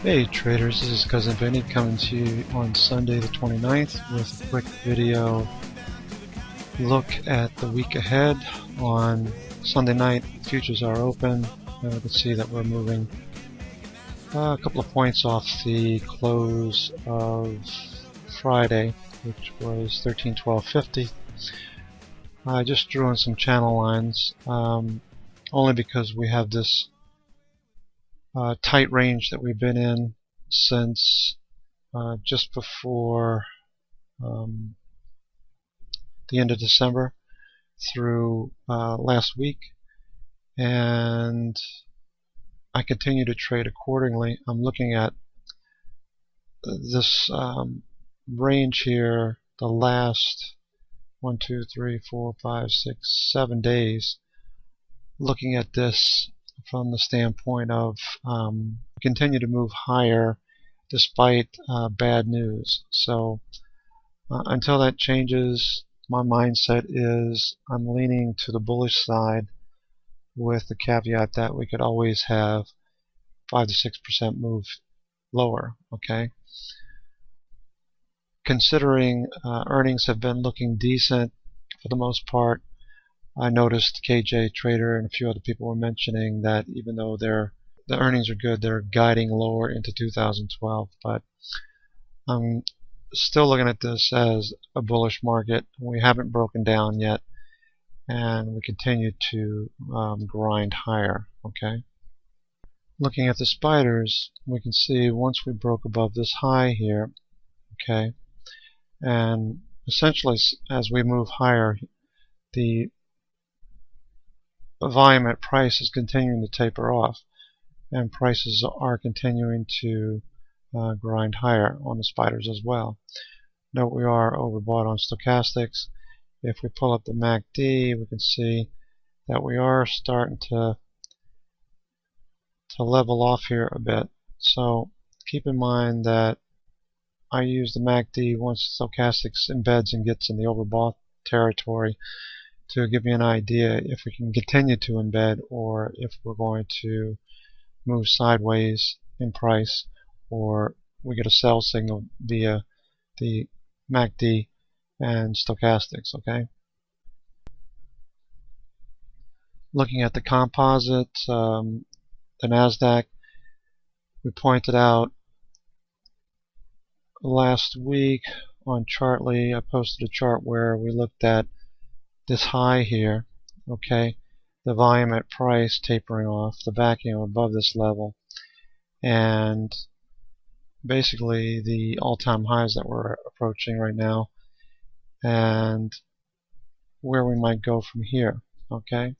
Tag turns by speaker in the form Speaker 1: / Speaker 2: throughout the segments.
Speaker 1: Hey traders, this is Cousin Vinny coming to you on Sunday the 29th with a quick video look at the week ahead. On Sunday night, futures are open. You can see that we're moving a couple of points off the close of Friday, which was 1312.50. I just drew in some channel lines only because we have this tight range that we've been in since just before the end of December through last week, and I continue to trade accordingly. I'm looking at this range here the last 1, 2, 3, 4, 5, 6, 7 days, looking at this from the standpoint of continue to move higher despite bad news. So until that changes, my mindset is I'm leaning to the bullish side, with the caveat that we could always have 5 to 6% move lower. Okay. Considering earnings have been looking decent for the most part, I noticed KJ Trader and a few other people were mentioning that even though the earnings are good, they're guiding lower into 2012. But I'm still looking at this as a bullish market. We haven't broken down yet, and we continue to grind higher. Okay. Looking at the spiders, we can see once we broke above this high here, okay, and essentially as we move higher, the volume at price is continuing to taper off, and prices are continuing to grind higher on the spiders as well. Note we are overbought on stochastics. If we pull up the MACD, we can see that we are starting to level off here a bit. So keep in mind that I use the MACD once stochastics embeds and gets in the overbought territory to give me an idea if we can continue to embed, or if we're going to move sideways in price, or we get a sell signal via the MACD and stochastics. Okay. Looking at the composite, the Nasdaq, we pointed out last week on Chartly, I posted a chart where we looked at this high here, okay, the volume at price tapering off, the vacuum above this level, and basically the all-time highs that we're approaching right now, and where we might go from here. Okay, I'm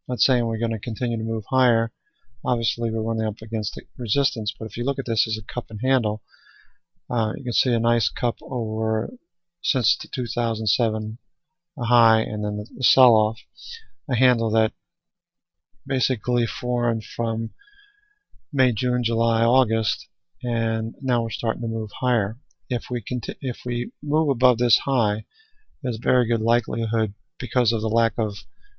Speaker 1: not saying we're going to continue to move higher. Obviously we're running up against the resistance, but if you look at this as a cup and handle, you can see a nice cup over since the 2007 high, and then the sell-off, a handle that basically formed from May, June, July, August, and now we're starting to move higher. If we move above this high, there's a very good likelihood, because of the lack of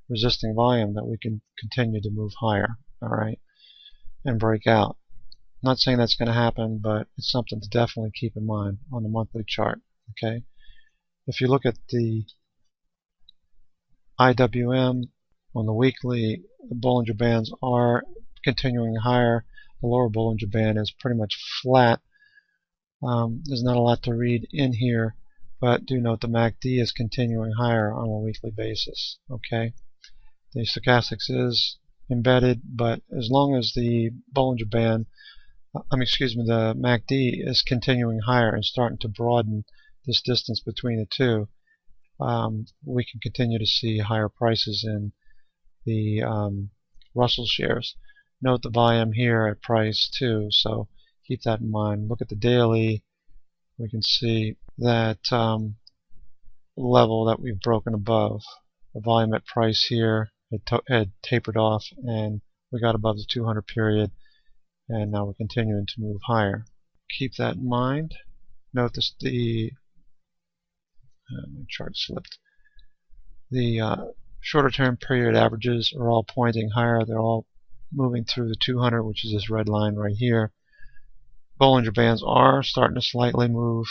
Speaker 1: resisting volume, that we can continue to move higher, alright, and break out. I'm not saying that's going to happen, but it's something to definitely keep in mind on the monthly chart. Okay. If you look at the IWM on the weekly, the Bollinger Bands are continuing higher. The lower Bollinger Band is pretty much flat. There's not a lot to read in here, but do note the MACD is continuing higher on a weekly basis. Okay, the stochastics is embedded, but as long as the Bollinger Band, the MACD is continuing higher and starting to broaden this distance between the two, we can continue to see higher prices in the Russell shares. Note the volume here at price too, so keep that in mind. Look at the daily. We can see that level that we've broken above. The volume at price here had tapered off, and we got above the 200 period, and now we're continuing to move higher. Keep that in mind. Note this, my chart slipped. The shorter term period averages are all pointing higher. They're all moving through the 200, which is this red line right here. Bollinger Bands are starting to slightly move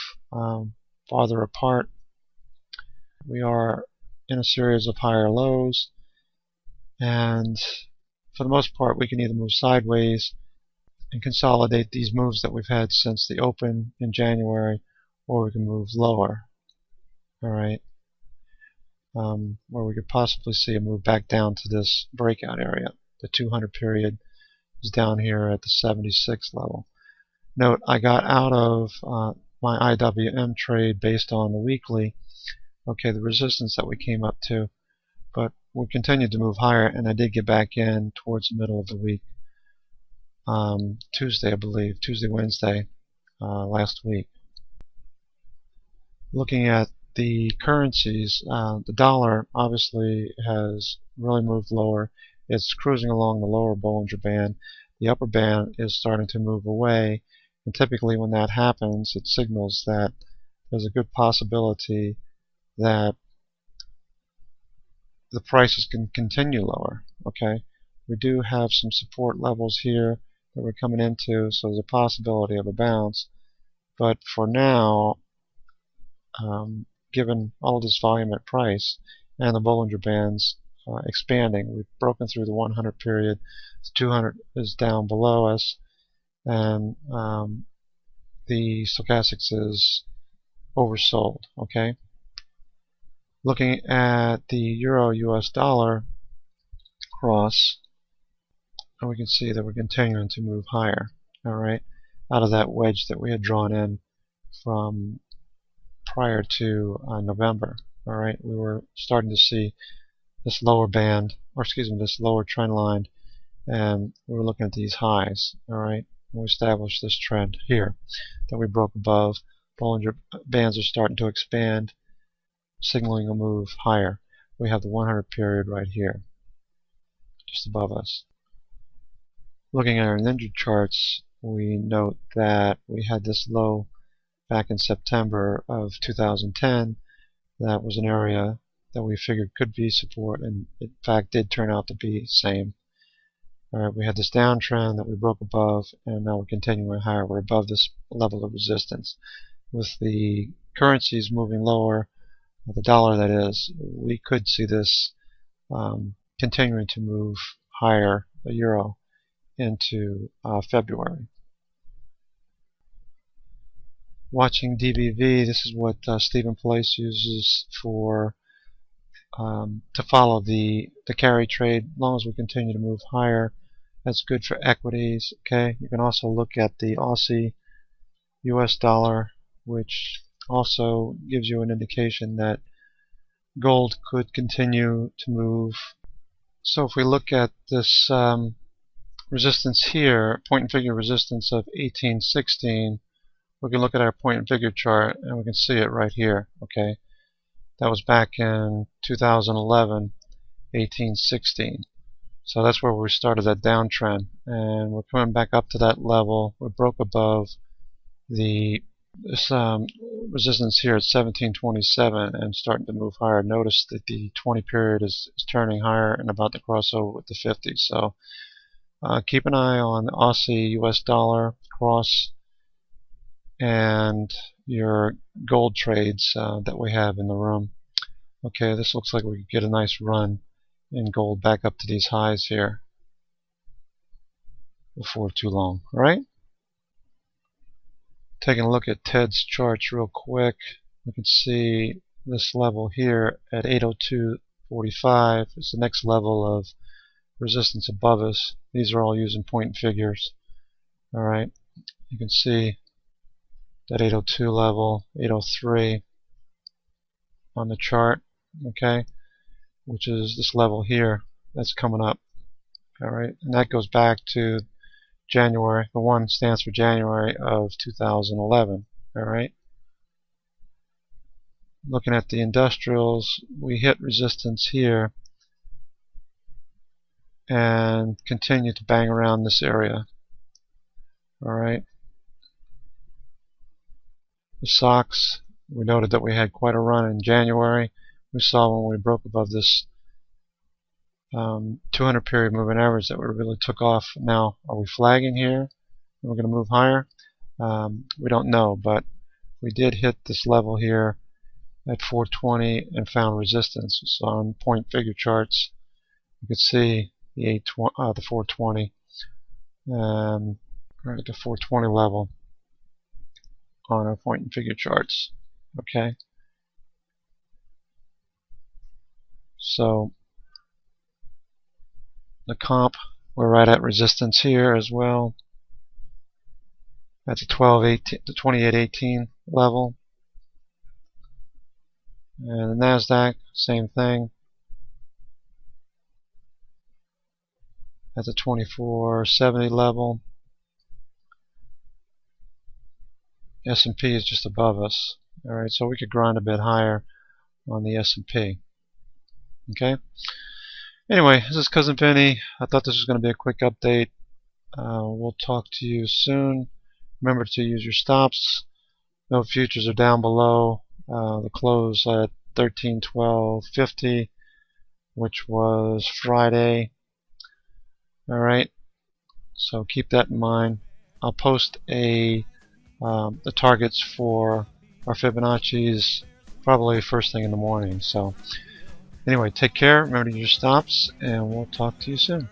Speaker 1: farther apart. We are in a series of higher lows, and for the most part we can either move sideways and consolidate these moves that we've had since the open in January, or we can move lower. Alright, where we could possibly see a move back down to this breakout area. The 200 period is down here at the 76 level. Note, I got out of my IWM trade based on the weekly, okay, the resistance that we came up to, but we continued to move higher, and I did get back in towards the middle of the week. Tuesday, I believe, Wednesday, last week. Looking at the currencies, the dollar obviously has really moved lower. It's cruising along the lower Bollinger Band. The upper band is starting to move away, and typically when that happens, it signals that there's a good possibility that the prices can continue lower. Okay, we do have some support levels here that we're coming into, so there's a possibility of a bounce. But for now, given all this volume at price and the Bollinger Bands expanding, we've broken through the 100 period. The 200 is down below us, and the stochastics is oversold. Okay. Looking at the Euro-US dollar cross, and we can see that we're continuing to move higher. All right, out of that wedge that we had drawn in from prior to November. All right, we were starting to see this lower band, or excuse me, this lower trend line, and we were looking at these highs. All right, and we established this trend here that we broke above. Bollinger Bands are starting to expand, signaling a move higher. We have the 100 period right here, just above us. Looking at our Ninja charts, we note that we had this low back in September of 2010. That was an area that we figured could be support, and in fact did turn out to be the same. Alright, we had this downtrend that we broke above, and now we're continuing higher. We're above this level of resistance. With the currencies moving lower, the dollar that is, we could see this continuing to move higher, the euro, into February. Watching DBV, this is what Stephen Place uses for to follow the carry trade. As long as we continue to move higher, that's good for equities. Okay, you can also look at the Aussie US dollar, which also gives you an indication that gold could continue to move. So if we look at this resistance here, point and figure resistance of 1816, we can look at our point and figure chart and we can see it right here. Okay, that was back in 2011, 1816. So that's where we started that downtrend, and we're coming back up to that level. We broke above this resistance here at 1727 and starting to move higher. Notice that the 20 period is turning higher and about to cross over with the 50. So keep an eye on the Aussie US dollar cross and your gold trades that we have in the room. Okay, this looks like we could get a nice run in gold back up to these highs here before too long. All right, taking a look at Ted's charts real quick, we can see this level here at 802.45 is the next level of resistance above us. These are all using point and figures. All right, you can see that 802 level, 803 on the chart, okay, which is this level here that's coming up. All right, and that goes back to January. The 1 stands for January of 2011. All right, looking at the industrials, we hit resistance here and continue to bang around this area. All right, the stocks, we noted that we had quite a run in January. We saw when we broke above this 200 period moving average that we really took off. Now, are we flagging here? We're going to move higher. We don't know, but we did hit this level here at 420 and found resistance. So on point figure charts, you can see the 420, right at the 420 level on our point and figure charts. Okay, so the comp, we're right at resistance here as well. At the 2818 level. And the NASDAQ, same thing. At the 2470 level. S&P is just above us. Alright, so we could grind a bit higher on the S&P. Okay. Anyway, this is Cousin Vinny. I thought this was going to be a quick update. We'll talk to you soon. Remember to use your stops. No futures are down below the close at 1312.50, which was Friday. Alright, so keep that in mind. I'll post the targets for our Fibonacci's probably first thing in the morning. So anyway, take care, remember to use your stops, and we'll talk to you soon.